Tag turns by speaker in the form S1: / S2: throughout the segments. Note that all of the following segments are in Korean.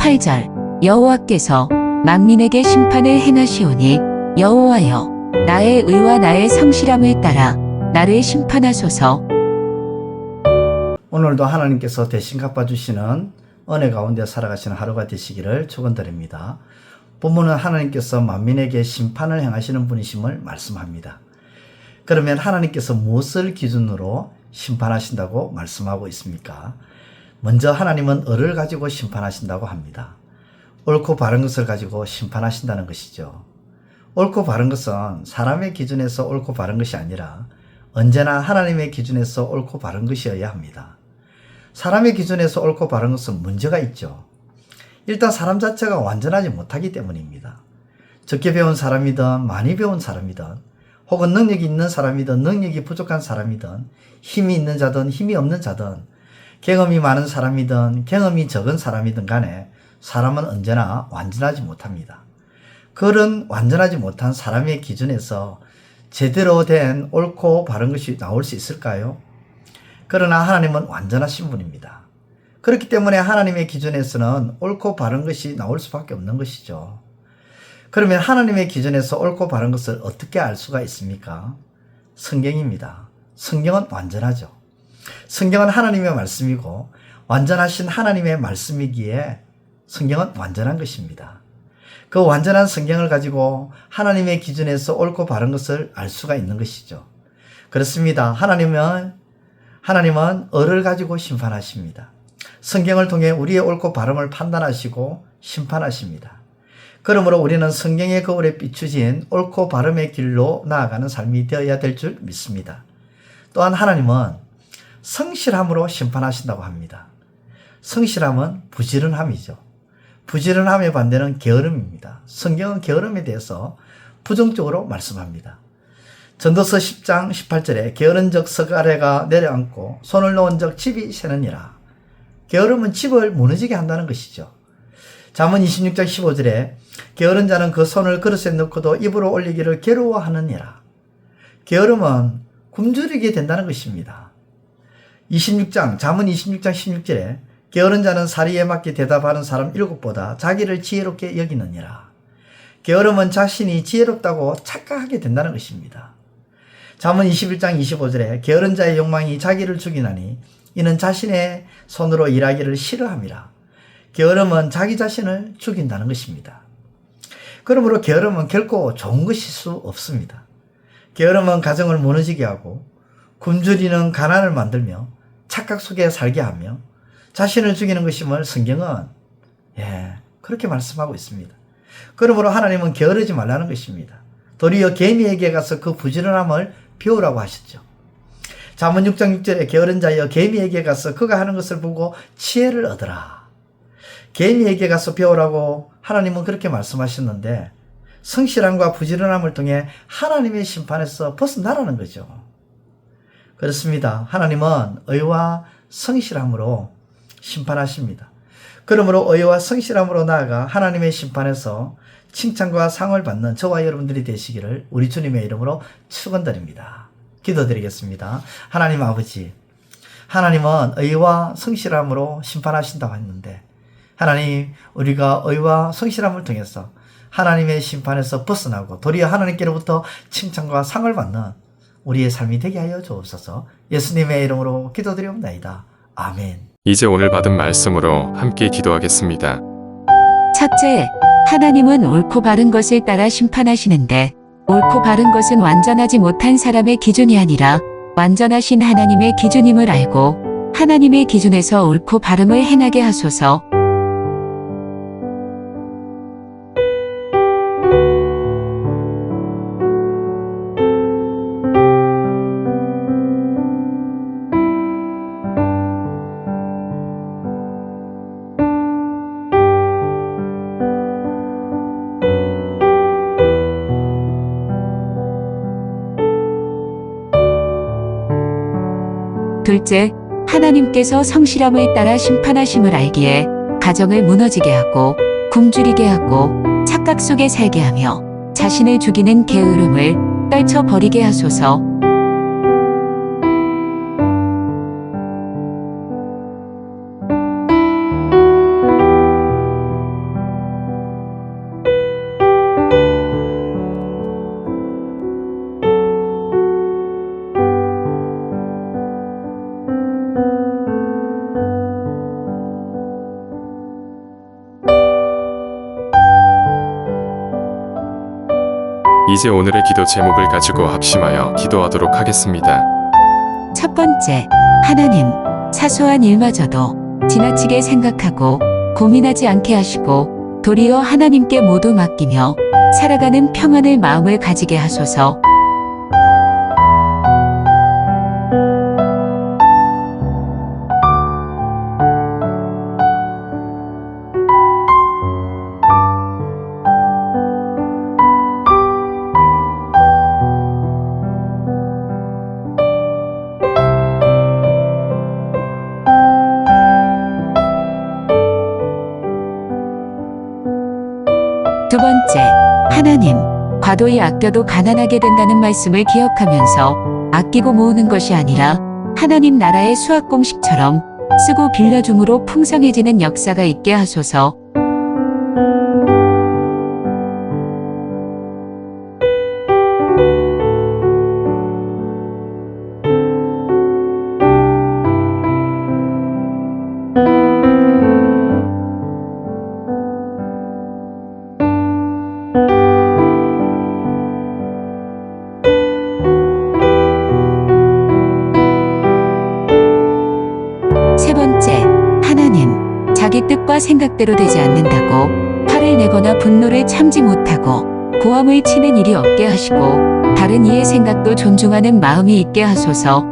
S1: 8절 여호와께서 만민에게 심판을 행하시오니 여호와여 나의 의와 나의 성실함을 따라 나를 심판하소서.
S2: 오늘도 하나님께서 대신 갚아주시는 은혜 가운데 살아가시는 하루가 되시기를 축원드립니다. 본문은 하나님께서 만민에게 심판을 행하시는 분이심을 말씀합니다. 그러면 하나님께서 무엇을 기준으로 심판하신다고 말씀하고 있습니까? 먼저 하나님은 을을 가지고 심판하신다고 합니다. 옳고 바른 것을 가지고 심판하신다는 것이죠. 옳고 바른 것은 사람의 기준에서 옳고 바른 것이 아니라 언제나 하나님의 기준에서 옳고 바른 것이어야 합니다. 사람의 기준에서 옳고 바른 것은 문제가 있죠. 일단 사람 자체가 완전하지 못하기 때문입니다. 적게 배운 사람이든 많이 배운 사람이든 혹은 능력이 있는 사람이든 능력이 부족한 사람이든 힘이 있는 자든 힘이 없는 자든 경험이 많은 사람이든 경험이 적은 사람이든 간에 사람은 언제나 완전하지 못합니다. 그런 완전하지 못한 사람의 기준에서 제대로 된 옳고 바른 것이 나올 수 있을까요? 그러나 하나님은 완전하신 분입니다. 그렇기 때문에 하나님의 기준에서는 옳고 바른 것이 나올 수밖에 없는 것이죠. 그러면 하나님의 기준에서 옳고 바른 것을 어떻게 알 수가 있습니까? 성경입니다. 성경은 완전하죠. 성경은 하나님의 말씀이고 완전하신 하나님의 말씀이기에 성경은 완전한 것입니다. 그 완전한 성경을 가지고 하나님의 기준에서 옳고 바른 것을 알 수가 있는 것이죠. 그렇습니다. 하나님은 을을 가지고 심판하십니다. 성경을 통해 우리의 옳고 바름을 판단하시고 심판하십니다. 그러므로 우리는 성경의 거울에 비추진 옳고 바름의 길로 나아가는 삶이 되어야 될 줄 믿습니다. 또한 하나님은 성실함으로 심판하신다고 합니다. 성실함은 부지런함이죠. 부지런함의 반대는 게으름입니다. 성경은 게으름에 대해서 부정적으로 말씀합니다. 전도서 10장 18절에 게으른 적 석 아래가 내려앉고 손을 놓은 적 집이 새느니라. 게으름은 집을 무너지게 한다는 것이죠. 잠언 26장 15절에 게으른 자는 그 손을 그릇에 넣고도 입으로 올리기를 괴로워하느니라. 게으름은 굶주리게 된다는 것입니다. 잠언 26장 16절에 게으른 자는 사리에 맞게 대답하는 사람 7보다 자기를 지혜롭게 여기느니라. 게으름은 자신이 지혜롭다고 착각하게 된다는 것입니다. 잠언 21장 25절에 게으른 자의 욕망이 자기를 죽이나니 이는 자신의 손으로 일하기를 싫어함이라. 게으름은 자기 자신을 죽인다는 것입니다. 그러므로 게으름은 결코 좋은 것일 수 없습니다. 게으름은 가정을 무너지게 하고 굶주리는 가난을 만들며 착각 속에 살게 하며 자신을 죽이는 것임을 성경은 그렇게 말씀하고 있습니다. 그러므로 하나님은 게으르지 말라는 것입니다. 도리어 개미에게 가서 그 부지런함을 배우라고 하셨죠. 잠언 6장 6절에 게으른 자여 개미에게 가서 그가 하는 것을 보고 지혜를 얻으라. 개미에게 가서 배우라고 하나님은 그렇게 말씀하셨는데 성실함과 부지런함을 통해 하나님의 심판에서 벗어나라는 거죠. 그렇습니다. 하나님은 의와 성실함으로 심판하십니다. 그러므로 의와 성실함으로 나아가 하나님의 심판에서 칭찬과 상을 받는 저와 여러분들이 되시기를 우리 주님의 이름으로 축원드립니다. 기도드리겠습니다. 하나님 아버지, 하나님은 의와 성실함으로 심판하신다고 했는데 하나님, 우리가 의와 성실함을 통해서 하나님의 심판에서 벗어나고 도리어 하나님께로부터 칭찬과 상을 받는 우리의 삶이 되게 하여 주옵소서. 예수님의 이름으로 기도드리옵나이다. 아멘.
S3: 이제 오늘 받은 말씀으로 함께 기도하겠습니다.
S1: 첫째, 하나님은 옳고 바른 것을 따라 심판하시는데 옳고 바른 것은 완전하지 못한 사람의 기준이 아니라 완전하신 하나님의 기준임을 알고 하나님의 기준에서 옳고 바름을 행하게 하소서. 둘째, 하나님께서 성실함을 따라 심판하심을 알기에 가정을 무너지게 하고 굶주리게 하고 착각 속에 살게 하며 자신을 죽이는 게으름을 떨쳐버리게 하소서.
S3: 이제 오늘의 기도 제목을 가지고 합심하여 기도하도록 하겠습니다.
S1: 첫 번째, 하나님, 사소한 일마저도 지나치게 생각하고 고민하지 않게 하시고 도리어 하나님께 모두 맡기며 살아가는 평안의 마음을 가지게 하소서. 두 번째, 하나님, 과도히 아껴도 가난하게 된다는 말씀을 기억하면서 아끼고 모으는 것이 아니라 하나님 나라의 수학 공식처럼 쓰고 빌려줌으로 풍성해지는 역사가 있게 하소서. 세 번째, 하나님, 자기 뜻과 생각대로 되지 않는다고 화를 내거나 분노를 참지 못하고 고함을 치는 일이 없게 하시고 다른 이의 생각도 존중하는 마음이 있게 하소서.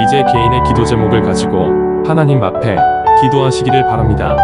S4: 이제 개인의 기도 제목을 가지고 하나님 앞에 기도하시기를 바랍니다.